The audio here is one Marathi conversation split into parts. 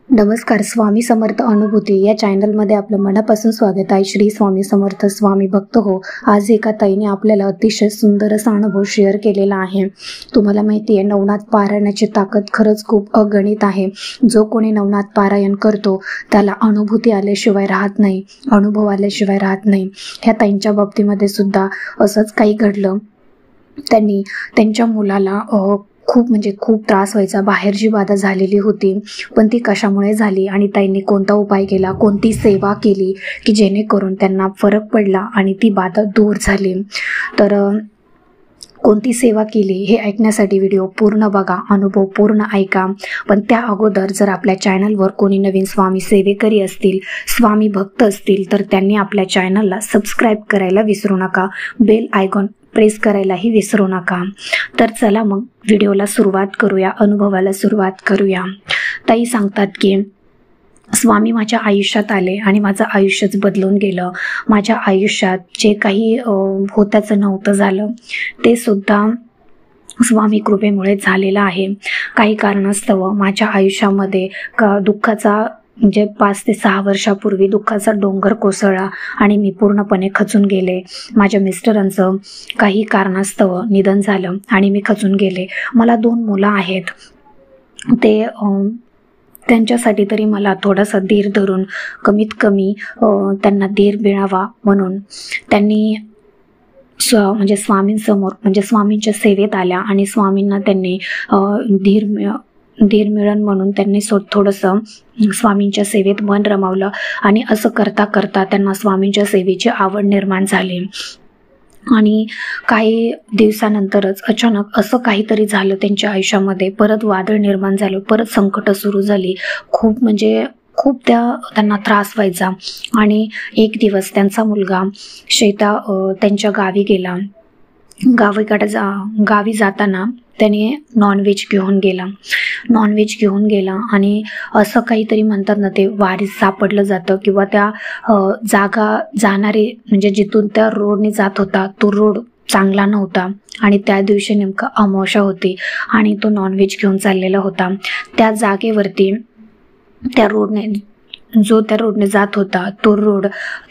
नमस्कार. स्वामी समर्थ अनुभूती या चॅनलमध्ये आपलं मनापासून स्वागत आहे. श्री स्वामी समर्थ. स्वामी भक्त हो. आज एका ताईने आपल्याला अतिशय सुंदर असा अनुभव शेअर केलेला आहे. तुम्हाला माहिती आहे, नवनाथ पारायणाची ताकद खरंच खूप अगणित आहे. जो कोणी नवनाथ पारायण करतो त्याला अनुभूती आल्याशिवाय राहत नाही, अनुभव आल्याशिवाय राहत नाही. ह्या ताईंच्या बाबतीमध्ये सुद्धा असंच काही घडलं. त्यांनी त्यांच्या मुलाला खूप त्रास व्हायचा, बाहेरची बाधा झालेली होती. पण ती कशामुळे झाली आणि ताईंनी कोणता उपाय केला, कोणती सेवा केली की जेणेकरून त्यांना फरक पडला आणि ती बाधा दूर झाली. तर कोणती सेवा केली हे ऐकण्यासाठी व्हिडिओ पूर्ण बघा, अनुभव पूर्ण ऐका. पण त्या अगोदर जर आपल्या चॅनलवर कोणी नवीन स्वामी सेवेकरी असतील, स्वामी भक्त असतील, तर त्यांनी आपल्या चॅनलला सबस्क्राईब करायला विसरू नका. बेल आयकॉन प्रेस करायलाही विसरू नका. तर चला मग व्हिडिओला सुरुवात करूया, अनुभवाला सुरुवात करूया. ताई सांगतात की स्वामी माझ्या आयुष्यात आले आणि माझं आयुष्यच बदलून गेलं. माझ्या आयुष्यात जे काही होताचं नव्हतं झालं ते सुद्धा स्वामी कृपेमुळे झालेलं आहे. काही कारणास्तव माझ्या आयुष्यामध्ये दुःखाचा म्हणजे 5 ते 6 वर्षापूर्वी दुःखाचा डोंगर कोसळला आणि मी पूर्णपणे खचून गेले. माझ्या मिस्टरांचं काही कारणास्तव निधन झालं आणि मी खचून गेले. मला 2 मुलं आहेत. त्यांच्यासाठी तरी मला थोडासा धीर धरून कमीत कमी त्यांना धीर मिळावा म्हणून त्यांनी म्हणजे स्वामींसमोर म्हणजे स्वामींच्या सेवेत आल्या आणि स्वामींना त्यांनी धीर मिळन म्हणून त्यांनी थोडंसं स्वामींच्या सेवेत मन रमवलं आणि असं करता करता त्यांना स्वामींच्या सेवेची आवड निर्माण झाली. आणि काही दिवसानंतरच अचानक असं काहीतरी झालं त्यांच्या आयुष्यामध्ये. परत वादळ निर्माण झालं, परत संकट सुरू झाली. खूप त्यांना त्रास व्हायचा. आणि एक दिवस त्यांचा मुलगा श्वेता त्यांच्या गावी गेला. गावी जाताना त्याने नॉनव्हेज घेऊन गेला आणि असं काहीतरी म्हणतात ना, ते वारीस सापडलं जातं किंवा त्या जागा जाणारे म्हणजे जिथून त्या रोडने जात होता तो रोड चांगला नव्हता आणि त्या दिवशी नेमकं अमावस्या होती आणि तो नॉनव्हेज घेऊन चाललेला होता. त्या जागेवरती त्या रोडने जात होता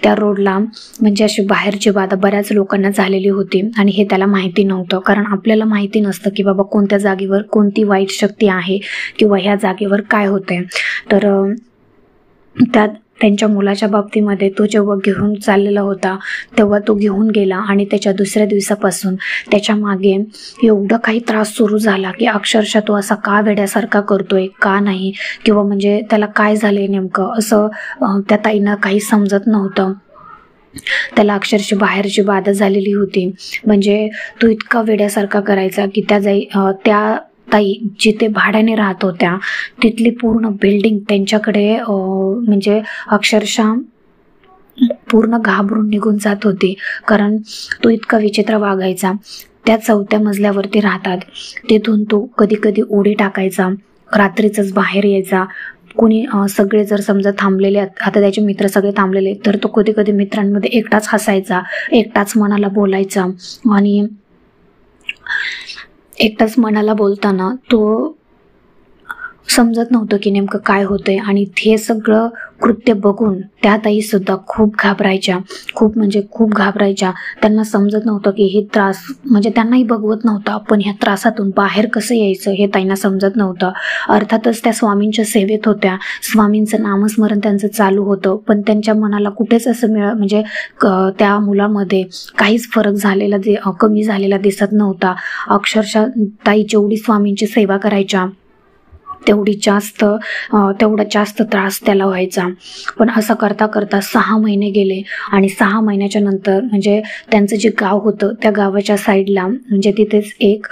त्या रोडला म्हणजे अशी बाहेरची बाधा बऱ्याच लोकांना झालेली होती आणि हे त्याला माहिती नव्हतं. कारण आपल्याला माहिती नसतं की बाबा कोणत्या जागेवर कोणती वाईट शक्ती आहे किंवा ह्या जागेवर काय होतंय. तर त्यांच्या मुलाच्या बाबतीमध्ये तो जेव्हा घेऊन चाललेला होता तेव्हा तो घेऊन गेला आणि त्याच्या दुसऱ्या दिवसापासून त्याच्या मागे एवढं काही त्रास सुरू झाला की अक्षरशः तो असा का वेड्यासारखा करतोय, का नाही, किंवा म्हणजे त्याला काय झालंय नेमकं असं त्या ताईंना काही समजत नव्हतं. त्याला अक्षरशः बाहेरची बाधा झालेली होती. म्हणजे तो इतका वेड्यासारखा करायचा की त्या ताई जिथे भाड्याने राहत होत्या तिथली पूर्ण बिल्डिंग त्यांच्याकडे म्हणजे अक्षरशः पूर्ण घाबरून निघून जात होती. कारण तो इतका विचित्र वागायचा. त्या 4थ्या मजल्यावरती राहतात, तिथून तो कधी कधी उडी टाकायचा, रात्रीचंच बाहेर यायचा. कोणी सगळे जर समजा थांबलेले, आता त्याचे मित्र सगळे थांबलेले, तर तो कधी कधी मित्रांमध्ये एकटाच हसायचा, एकटाच मनाला बोलायचा. आणि एकटाच मनाला बोलताना तो समजत नव्हतं की नेमकं काय होतंय. आणि हे सगळं कृत्य बघून त्या ताई सुद्धा खूप घाबरायच्या. त्यांना समजत नव्हतं की हे त्रास म्हणजे त्यांनाही बघवत नव्हता, पण ह्या त्रासातून बाहेर कसं यायचं हे ताईंना समजत नव्हतं. अर्थातच त्या स्वामींच्या सेवेत होत्या, स्वामींचं नामस्मरण त्यांचं चालू होतं, पण त्यांच्या मनाला कुठेच असं म्हणजे त्या मुलामध्ये काहीच फरक झालेला कमी झालेला दिसत नव्हता. अक्षरशः ताई जेवढी स्वामींची सेवा करायच्या तेवढा जास्त त्रास त्याला व्हायचा. पण असं करता करता 6 महिने गेले आणि 6 महिन्याच्या नंतर म्हणजे त्यांचं जे गाव होतं त्या गावाच्या साईडला म्हणजे तिथेच एक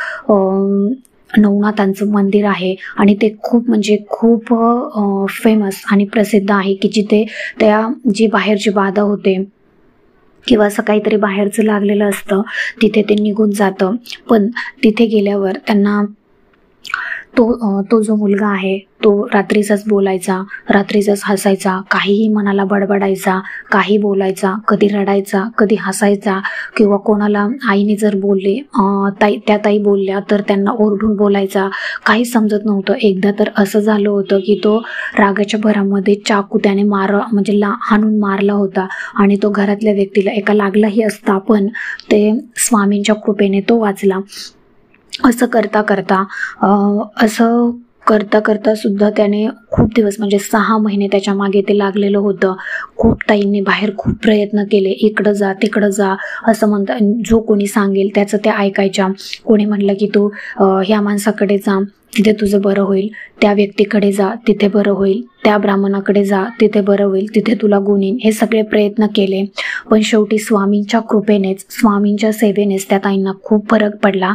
नवनाथांचं मंदिर आहे आणि ते खूप फेमस आणि प्रसिद्ध आहे की जिथे जी बाहेरची बाधा होते किंवा असं काहीतरी बाहेरचं लागलेलं असतं तिथे ते निघून जातं. पण तिथे गेल्यावर त्यांना तो जो मुलगा आहे तो रात्रीचाच बोलायचा, रात्रीचाच हसायचा, काहीही मनाला बडबडायचा, काही बोलायचा, कधी रडायचा, कधी हसायचा, किंवा कोणाला आईने जर बोलले त्या ताई बोलल्या तर त्यांना ओरडून बोलायचा. काही समजत नव्हतं. एकदा तर असं झालं होतं की तो रागाच्या भरामध्ये चाकू त्याने म्हणजे हाणून मारला होता आणि तो घरातल्या व्यक्तीला एका लागलाही असता, पण ते स्वामींच्या कृपेने तो वाचला. असं करता करता सुद्धा त्याने खूप दिवस म्हणजे 6 महिने त्याच्या मागे ते लागलेलं होतं. खूप ताईंनी बाहेर खूप प्रयत्न केले, इकडं जा तिकडं जा असं म्हणता, जो कोणी सांगेल त्याचं त्या ऐकायच्या. कोणी म्हणलं की तू ह्या माणसाकडे जा, तिथे तुझं बरं होईल, त्या व्यक्तीकडे जा, तिथे बरं होईल, त्या ब्राह्मणाकडे जा, तिथे बरं होईल, तिथे तुला गुण येईल. हे सगळे प्रयत्न केले, पण शेवटी स्वामींच्या कृपेनेच, स्वामींच्या सेवेनेच त्या ताईंना खूप फरक पडला.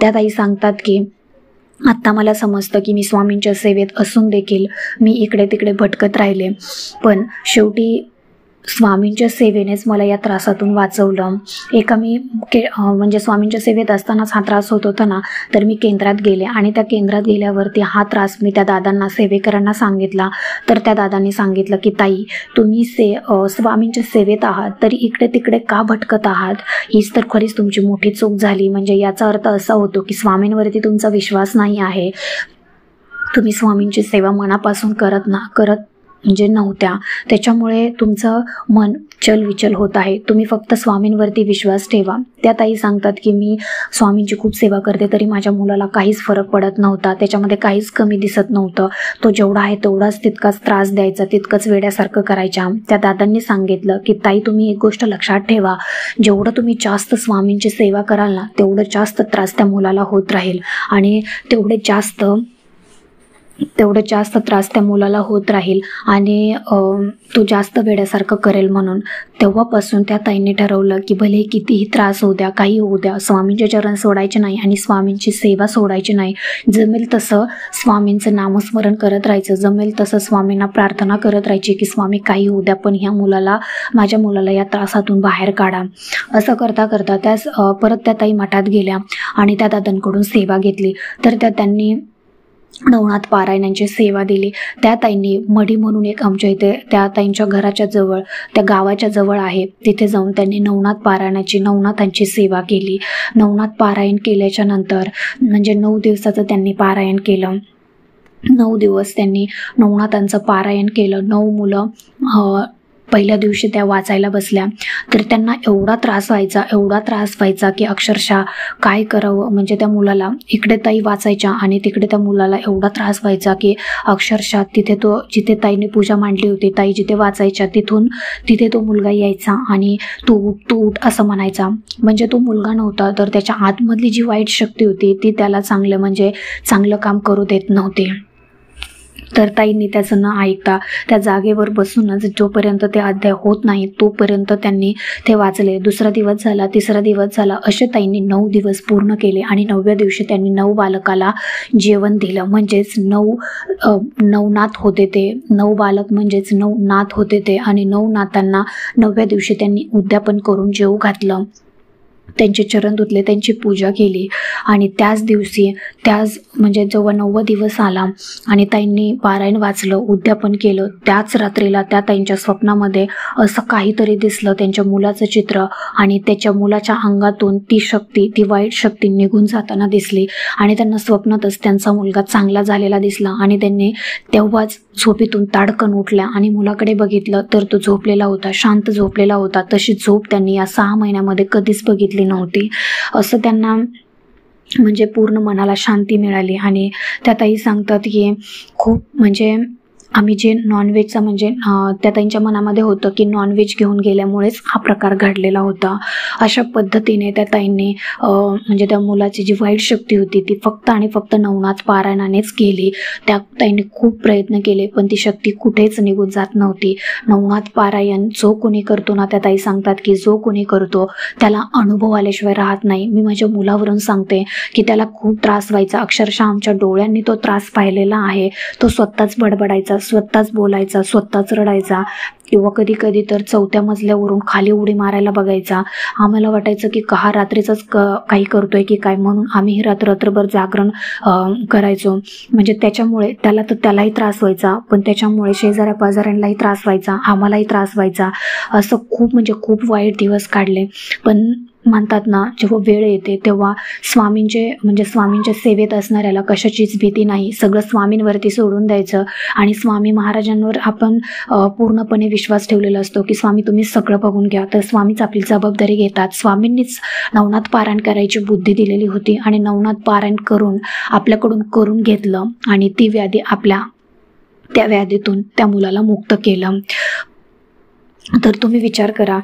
त्या ताई सांगतात की आत्ता मला समजतं की मी स्वामींच्या सेवेत असून देखील मी इकडे तिकडे भटकत राहिले, पण शेवटी स्वामींच्या सेवेनेच मला या त्रासातून वाचवलं. मी म्हणजे स्वामींच्या सेवेत असतानाच हा त्रास होत होता ना, तर मी केंद्रात गेले आणि त्या केंद्रात गेल्यावरती हा त्रास मी त्या दादांना, सेवेकरांना सांगितला. तर त्या दादांनी सांगितलं की ताई, तुम्ही स्वामींच्या सेवेत आहात तरी इकडे तिकडे का भटकत आहात? हीच तर खरीच तुमची मोठी चूक झाली. म्हणजे याचा अर्थ असा होतो की स्वामींवरती तुमचा विश्वास नाही आहे. तुम्ही स्वामींची सेवा मनापासून करत म्हणजे नव्हत्या, त्याच्यामुळे तुमचं मन चलविचल होत आहे. तुम्ही फक्त स्वामींवरती विश्वास ठेवा. त्या ताई सांगतात की मी स्वामींची खूप सेवा करते तरी माझ्या मुलाला काहीच फरक पडत नव्हता, त्याच्यामध्ये काहीच कमी दिसत नव्हतं. तो जेवढा आहे तेवढाच तितकाच त्रास द्यायचा, तितकंच वेड्यासारखं करायच्या. त्या दादांनी सांगितलं की ताई, तुम्ही एक गोष्ट लक्षात ठेवा, जेवढं तुम्ही जास्त स्वामींची सेवा कराल ना, तेवढं जास्त त्रास त्या मुलाला होत राहील आणि तेवढे जास्त त्रास त्या मुलाला होत राहील आणि तो जास्त वेड्यासारखं करेल. म्हणून तेव्हापासून त्या ताईंनी ठरवलं की भले कितीही त्रास होऊ द्या, काही होऊ द्या, स्वामींचे चरण सोडायचे नाही आणि स्वामींची सेवा सोडायची नाही. जमेल तसं स्वामींचं नामस्मरण करत राहायचं, जमेल तसं स्वामींना प्रार्थना करत राहायची की स्वामी काही होऊ द्या, पण माझ्या मुलाला या त्रासातून बाहेर काढा. असं करता करता परत त्या ताई मठात गेल्या आणि त्या दादांकडून सेवा घेतली. तर त्यांनी नवनाथ पारायणांची सेवा दिली. त्या ताईंनी मढी म्हणून एक आमच्या इथे त्या ताईंच्या घराच्या जवळ, त्या गावाच्या जवळ आहे, तिथे जाऊन त्यांनी नवनाथांची सेवा केली. नवनाथ पारायण केल्याच्या नंतर म्हणजे 9 दिवसाचं त्यांनी पारायण केलं. 9 दिवस त्यांनी नवनाथांचं पारायण केलं. 9 मुलं पहिल्या दिवशी त्या वाचायला बसल्या तर त्यांना एवढा त्रास व्हायचा की अक्षरशः काय करावं. म्हणजे त्या मुलाला इकडे ताई वाचायच्या आणि तिकडे त्या मुलाला एवढा त्रास व्हायचा की अक्षरशः जिथे ताईने पूजा मांडली होती, ताई जिथे वाचायच्या तिथे तो मुलगा यायचा आणि तू उठ असं म्हणायचा. म्हणजे तो मुलगा नव्हता तर त्याच्या आतमधली जी वाईट शक्ती होती ती त्याला चांगलं काम करू देत नव्हती. तर ताईंनी त्याचं न ऐकता त्या जागेवर बसूनच जोपर्यंत ते अध्याय होत नाही तोपर्यंत त्यांनी ते वाचले. 2रा दिवस झाला, 3रा दिवस झाला, असे ताईंनी 9 दिवस पूर्ण केले आणि 9व्या दिवशी त्यांनी 9 बालकाला जेवण दिलं. म्हणजेच 9 नाथ होते ते, 9 बालक म्हणजेच 9 नाथ होते ते आणि 9 नाथांना 9व्या दिवशी त्यांनी उद्यापन करून जेवू घातलं, त्यांचे चरण धुतले, त्यांची पूजा केली. आणि त्याच दिवशी म्हणजे जेव्हा 9वा दिवस आला आणि ताईंनी पारायण वाचलं, उद्यापन केलं, त्याच रात्रीला त्या ताईंच्या स्वप्नामध्ये असं काहीतरी दिसलं, त्यांच्या मुलाचं चित्र, आणि त्याच्या मुलाच्या अंगातून ती वाईट शक्ती निघून जाताना दिसली आणि त्यांना स्वप्नातच त्यांचा मुलगा चांगला झालेला दिसला. आणि त्यांनी तेव्हाच झोपेतून ताडकन उठल्या आणि मुलाकडे बघितलं तर तो झोपलेला होता, शांत झोपलेला होता. तशी झोप त्यांनी या 6 महिन्यामध्ये कधीच बघितली नव्हती. असं त्यांना म्हणजे पूर्ण मनाला शांती मिळाली. आणि त्या ताई सांगतात की खूप म्हणजे आम्ही जे नॉनव्हेजचा म्हणजे त्या ताईंच्या मनामध्ये होतं की नॉनव्हेज घेऊन गेल्यामुळेच हा प्रकार घडलेला होता. अशा पद्धतीने त्या ताईंनी म्हणजे त्या मुलाची जी वाईट शक्ती होती ती फक्त आणि फक्त नवनाथ पारायणानेच गेली. त्या ताईंनी खूप प्रयत्न केले पण ती शक्ती कुठेच निघून जात नव्हती. नवनाथ पारायण जो कोणी करतो ना, त्या ताई सांगतात की जो कोणी करतो त्याला अनुभव आल्याशिवाय राहत नाही. मी माझ्या मुलावरून सांगते की त्याला खूप त्रास व्हायचा, अक्षरशः आमच्या डोळ्यांनी तो त्रास पाहिलेला आहे. तो स्वतःच बडबडायचा, स्वतःच बोलायचा, स्वतःच रडायचा किंवा कधी कधी तर 4थ्या मजल्यावरून खाली उडी मारायला बघायचा. आम्हाला वाटायचं की हा रात्रीचाच काही करतोय की काय, म्हणून आम्ही रात्रभर जागरण करायचो. म्हणजे त्याच्यामुळे त्यालाही त्रास व्हायचा, पण त्याच्यामुळे शेजाऱ्या पाजाऱ्यांनाही त्रास व्हायचा, आम्हालाही त्रास व्हायचा. असं खूप वाईट दिवस काढले. पण म्हणतात ना, जेव्हा वेळ येते तेव्हा स्वामींच्या सेवेत असणाऱ्याला कशाचीच भीती नाही. सगळं स्वामींवरती सोडून द्यायचं आणि स्वामी महाराजांवर आपण पूर्णपणे विश्वास ठेवलेला असतो की स्वामी तुम्ही सगळं बघून घ्या. तर स्वामीच आपली जबाबदारी घेतात. स्वामींनीच नवनाथ पारायण करायची बुद्धी दिलेली होती आणि नवनाथ पारायण करून आपल्याकडून करून घेतलं आणि ती व्याधी त्या व्याधीतून त्या मुलाला मुक्त केलं. तर तुम्ही विचार करा,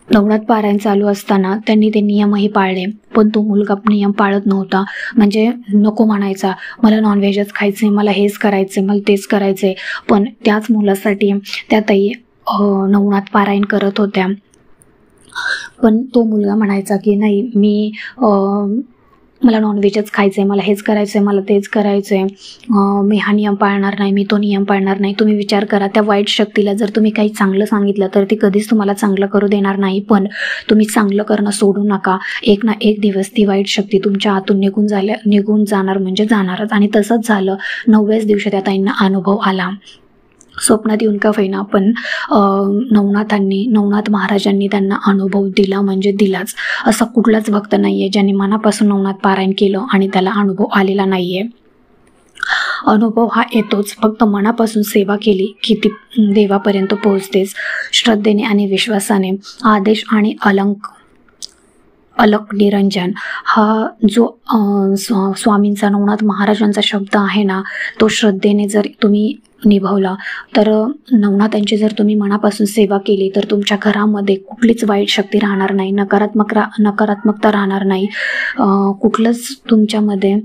नवनाथ पारायण चालू असताना त्यांनी ते नियमही पाळले, पण तो मुलगा नियम पाळत नव्हता. म्हणजे नको म्हणायचा, मला नॉनव्हेजच खायचे, मला हेच करायचे, मला तेच करायचे. पण त्याच मुलासाठी त्या ताई नवनाथ पारायण करत होत्या. पण तो मुलगा म्हणायचा की नाही, मला नॉनव्हेजच खायचं आहे, मला हेच करायचं आहे, मला तेच करायचं आहे, मी हा नियम पाळणार नाही, मी तो नियम पाळणार नाही. तुम्ही विचार करा, त्या वाईट शक्तीला जर तुम्ही काही चांगलं सांगितलं तर ती कधीच तुम्हाला चांगलं करू देणार नाही. पण तुम्ही चांगलं करणं सोडू नका. एक ना एक दिवस ती वाईट शक्ती तुमच्या हातून निघून जाणार म्हणजे जाणारच. आणि तसंच झालं. 9व्याच दिवशी त्या ताईंना अनुभव आला. स्वप्नात येऊन का होईना, पण नवनाथ महाराजांनी त्यांना अनुभव दिला म्हणजे दिलाच. असा कुठलाच भक्त नाहीये ज्यांनी मनापासून नवनाथ पारायण केलं आणि त्याला अनुभव आलेला नाहीये. अनुभव हा येतोच, फक्त मनापासून सेवा केली की ती देवापर्यंत पोहोचतेच. श्रद्धेने आणि विश्वासाने. आदेश आणि अलक निरंजन हा जो स्वामींचा नवनाथ महाराजांचा शब्द आहे ना, तो श्रद्धेने जर तुम्ही निभावला तर नवनाथांची जर तुम्ही मनापासून सेवा केली तर तुमच्या घरामध्ये कुठलीच वाईट शक्ती राहणार नाही, नकारात्मकता राहणार नाही, कुठलंच तुमच्यामध्ये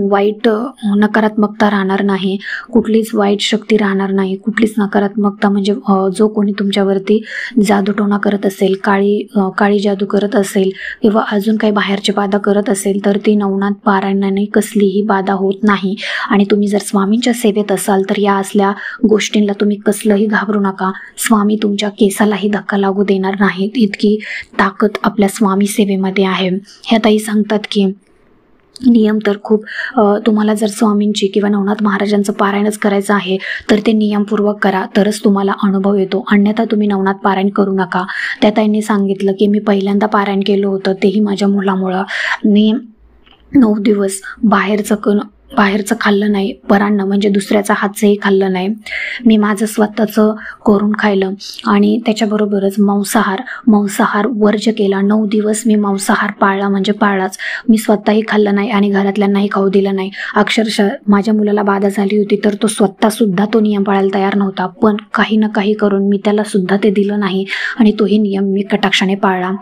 वाईट नकारात्मकता राहणार नाही, कुठलीच वाईट शक्ती राहणार नाही, कुठलीच नकारात्मकता. म्हणजे जो कोणी तुमच्यावरती जादूटोणा करत असेल, काळी जादू करत असेल किंवा अजून काही बाहेरची बाधा करत असेल तर ती नवनाथ पारायणाने कसलीही बाधा होत नाही. आणि तुम्ही जर स्वामींच्या सेवेत असाल तर या असल्या गोष्टींना तुम्ही कसलंही घाबरू नका. स्वामी तुमच्या केसालाही धक्का लागू देणार नाहीत. इतकी ताकद आपल्या स्वामी सेवेमध्ये आहे. ह्या ताई सांगतात की नियम तर खूप, तुम्हाला जर स्वामींची किंवा नवनाथ महाराजांचं पारायणच करायचं आहे तर ते नियमपूर्वक करा, तरच तुम्हाला अनुभव येतो, अन्यथा तुम्ही नवनाथ पारायण करू नका. त्या ताईंनी सांगितलं की मी पहिल्यांदा पारायण केलं होतं तेही माझ्या मुलामुळं. मी 9 दिवस बाहेरचं खाल्लं नाही, परान्न म्हणजे दुसऱ्याचा हातचंही खाल्लं नाही. मी माझं स्वतःचं करून खायलं आणि त्याच्याबरोबरच मांसाहार वर्ज केला. 9 दिवस मी मांसाहार पाळला म्हणजे पाळलाच. मी स्वतःही खाल्लं नाही आणि घरातल्यांनाही खाऊ दिलं नाही. अक्षरशः माझ्या मुलाला बाधा झाली होती तर तो स्वतःसुद्धा तो नियम पाळायला तयार नव्हता, पण काही ना काही करून मी त्याला सुद्धा ते दिलं नाही आणि तोही नियम मी कटाक्षाने पाळला.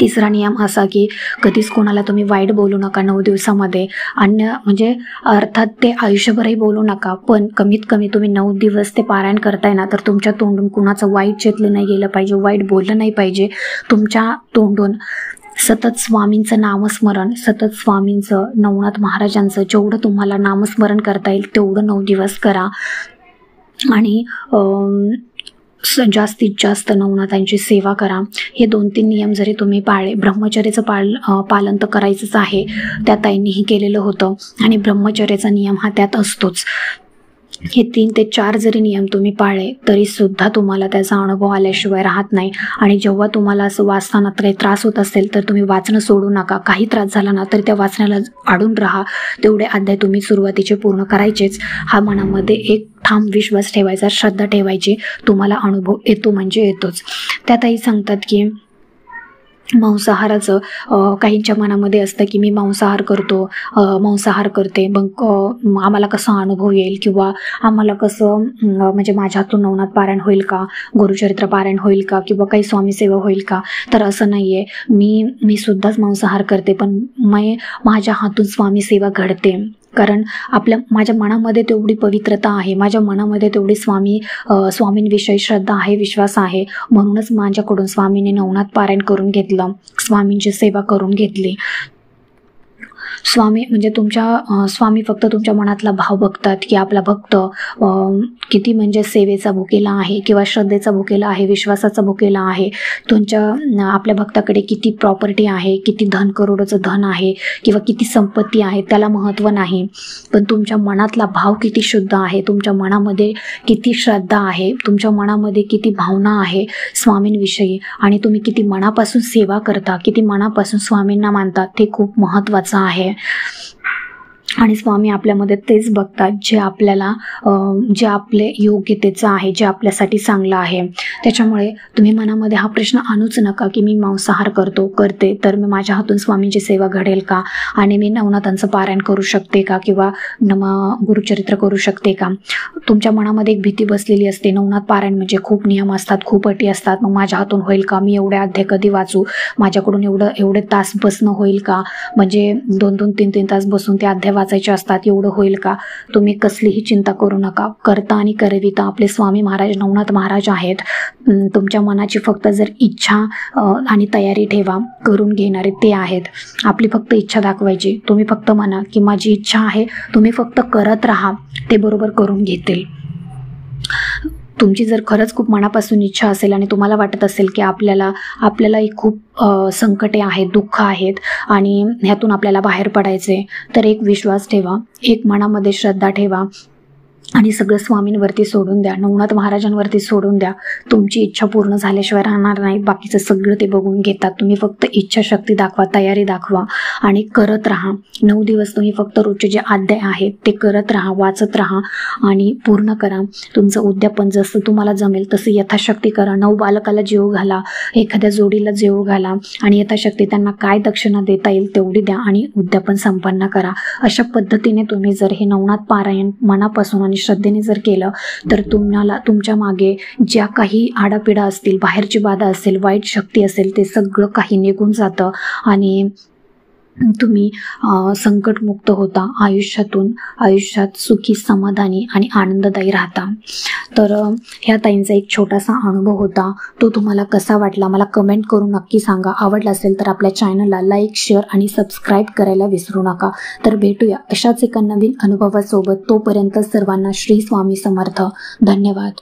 तिसरा नियम असा की कधीच कोणाला तुम्ही वाईट बोलू नका 9 दिवसामध्ये. म्हणजे अर्थात ते आयुष्यभरही बोलू नका, पण कमीत कमी तुम्ही 9 दिवस ते पारायण करताय ना, तर तुमच्या तोंडून कुणाचं वाईट चेतलं नाही गेलं पाहिजे, वाईट बोललं नाही पाहिजे. तुमच्या तोंडून सतत स्वामींचं नामस्मरण, सतत स्वामींचं नवनाथ महाराजांचं जेवढं तुम्हाला नामस्मरण करता येईल तेवढं 9 दिवस करा. आणि जास्तीत जास्त नवनाथांची सेवा करा. हे 2-3 नियम जरी तुम्ही पाळले, ब्रह्मचर्याचं पालन तर करायचंच आहे, त्या ताईंनीही केलेलं होतं आणि ब्रह्मचर्याचा नियम हा त्यात असतोच. हे 3 ते 4 जरी नियम तुम्ही पाळले तरी सुद्धा तुम्हाला त्याचा अनुभव आल्याशिवाय राहत नाही. आणि जेव्हा तुम्हाला असं वाचताना काही त्रास होत असेल तर तुम्ही वाचणं सोडू नका. काही त्रास झाला ना तर त्या वाचण्याला अडून राहा. तेवढे अध्याय तुम्ही सुरुवातीचे पूर्ण करायचेच. हा मनामध्ये एक ठाम विश्वास ठेवायचा, श्रद्धा ठेवायची. तुम्हाला अनुभव येतो म्हणजे येतोच. त्यातही सांगतात की मांसाहाराचं काहींच्या मनामध्ये असतं की मी मांसाहार करते, मग आम्हाला कसा अनुभव येईल किंवा आम्हाला कसं म्हणजे माझ्या हातून नवनाथ पारायण होईल का, गुरुचरित्र पारायण होईल का किंवा काही स्वामी सेवा होईल का. तर असं नाही आहे. मी सुद्धाच मांसाहार करते, पण माझ्या हातून स्वामी सेवा घडते, कारण माझ्या मनामध्ये तेवढी पवित्रता आहे, माझ्या मनामध्ये तेवढी स्वामींविषयी श्रद्धा आहे, विश्वास आहे. म्हणूनच माझ्याकडून स्वामींनी नवनाथ पारायण करून घेतलं, स्वामींची सेवा करून घेतली. स्वामी म्हणजे तुमच्या स्वामी फक्त तुमच्या मनातला भाव बघतात की आपला भक्त किती म्हणजे सेवेचा भुकेला आहे किंवा श्रद्धेचा भुकेला आहे, विश्वासाचा भुकेला आहे. आपल्या भक्ताकडे किती प्रॉपर्टी आहे, किती धन करोडोचं धन आहे किंवा किती संपत्ती आहे त्याला महत्त्व नाही, पण तुमच्या मनातला भाव किती शुद्ध आहे, तुमच्या मनामध्ये किती श्रद्धा आहे, तुमच्या मनामध्ये किती भावना आहे स्वामींविषयी आणि तुम्ही किती मनापासून सेवा करता, किती मनापासून स्वामींना मानता, ते खूप महत्त्वाचं आहे. आणि स्वामी आपल्यामध्ये तेच बघतात जे आपल्याला जे आपले योग्यतेचं आहे, जे आपल्यासाठी चांगलं आहे. त्याच्यामुळे तुम्ही मनामध्ये हा प्रश्न आणूच नका की मी मांसाहार करते तर मी माझ्या हातून स्वामींची सेवा घडेल का, आणि मी नवनाथांचं पारायण करू शकते का किंवा गुरुचरित्र करू शकते का. तुमच्या मनामध्ये एक भीती बसलेली असते, नवनाथ पारायण म्हणजे खूप नियम असतात, खूप अटी असतात, मग माझ्या हातून होईल का, मी एवढे अध्याय कधी वाचू, माझ्याकडून एवढे तास बसणं होईल का, म्हणजे 2-2, 3-3 तास बसून ते अध्याय वाचायचे असतात, एवढं होईल का. तुम्ही कसलीही चिंता करू नका. करता आणि करविता आपले स्वामी महाराज नवनाथ महाराज आहेत. तुमच्या मनाची फक्त जर इच्छा आणि तयारी ठेवा, करून घेणारे ते आहेत. आपली फक्त इच्छा दाखवायची. तुम्ही फक्त म्हणा की माझी इच्छा आहे, तुम्ही फक्त करत राहा, ते बरोबर करून घेतील. तुमची जर खरंच खूप मनापासून इच्छा असेल आणि तुम्हाला वाटत असेल की आपल्याला खूप संकटे आहेत, दुःख आहेत आणि ह्यातून आपल्याला बाहेर पडायचे, तर एक विश्वास ठेवा, एक मनामध्ये श्रद्धा ठेवा आणि सगळं स्वामींवरती सोडून द्या, नवनाथ महाराजांवरती सोडून द्या. तुमची इच्छा पूर्ण झाल्याशिवाय राहणार नाही, बाकीचं सगळं ते बघून घेतात. तुम्ही फक्त इच्छाशक्ती दाखवा, तयारी दाखवा आणि करत राहा. 9 दिवस तुम्ही फक्त रोजचे जे अध्याय आहेत ते करत राहा, वाचत राहा आणि पूर्ण करा. तुमचं उद्यापन जसं तुम्हाला जमेल तसं यथाशक्ती करा. 9 बालकाला जेवू घाला, एखाद्या जोडीला जेवू घाला आणि यथाशक्ती त्यांना काय दक्षिणा देता येईल तेवढी द्या आणि उद्यापन संपन्न करा. अशा पद्धतीने तुम्ही जर हे नवनाथ पारायण मनापासून आणि श्रद्धेने जर केलं तर तुम्हाला तुमच्या मागे ज्या काही आडापिडा असतील, बाहेरची बाधा असेल, वाईट शक्ती असेल, ते सगळं काही निघून जातं आणि तुम्ही संकटमुक्त होता. आयुष्यात सुखी, समाधानी आणि आनंददायी राहता. तर ह्या ताईंचा एक छोटासा अनुभव होता, तो तुम्हाला कसा वाटला मला कमेंट करून नक्की सांगा. आवडला असेल तर आपल्या चॅनलला लाईक, शेअर आणि सबस्क्राईब करायला विसरू नका. तर भेटूया अशाच एका नवीन अनुभवासोबत. तोपर्यंत सर्वांना श्री स्वामी समर्थ. धन्यवाद.